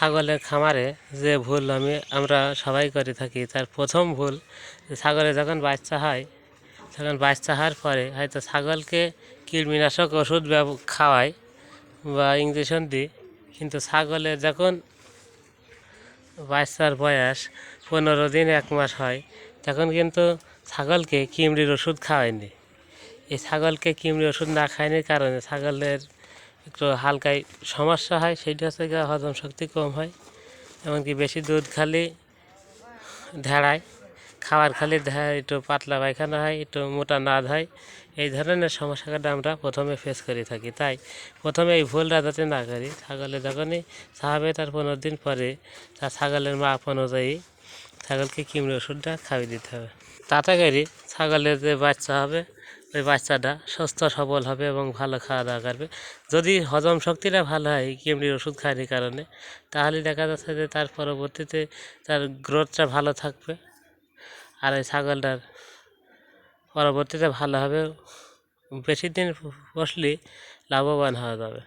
ছাগলের খামারে যে ভুল আমরা সবাই করে থাকি, তার প্রথম ভুল ছাগলে যখন বাচ্চা হয়, তখন বাচ্চা হওয়ার পরে হয়তো ছাগলকে কীটনাশক ওষুধ খাওয়ায় বা ইঞ্জেকশন দিই, কিন্তু ছাগলের যখন বাচ্চার বয়স 15 দিন 1 মাস হয়, তখন কিন্তু ছাগলকে কৃমির ওষুধ খাওয়ায়নি। এই ছাগলকে কৃমির ওষুধ না খাওয়ানোর কারণে ছাগলের একটু হালকাই সমস্যা হয়, সেইটা হচ্ছে গিয়ে হজম শক্তি কম হয়, এমনকি বেশি দুধ খালি ঢেড়ায়, খাবার খালি একটু পাতলা পায়খানা হয়, একটু মোটা নাদ হয়। এই ধরনের সমস্যাটা আমরা প্রথমে ফেস করে থাকি। তাই প্রথমে এই ভুলটা যাতে না করি, ছাগলে যখনই খাওয়াবে তার 15 দিন পরে তার ছাগলের মাপ অনুযায়ী ছাগলকে কৃমির ওষুধটা খাইয়ে দিতে হবে। তাতে করে ছাগলের যে বাচ্চা হবে, ওই বাচ্চাটা সুস্থ সবল হবে এবং ভালো খাওয়া দাওয়া করবে। যদি হজম শক্তিটা ভালো হয় কৃমির ওষুধ খাওয়ার কারণে, তাহলে দেখা যাচ্ছে যে তার পরবর্তীতে তার গ্রোথটা ভালো থাকবে, আর এই ছাগলটার পরবর্তীতে ভালো হবে, বেশি দিন বসলে লাভবান হওয়া যাবে।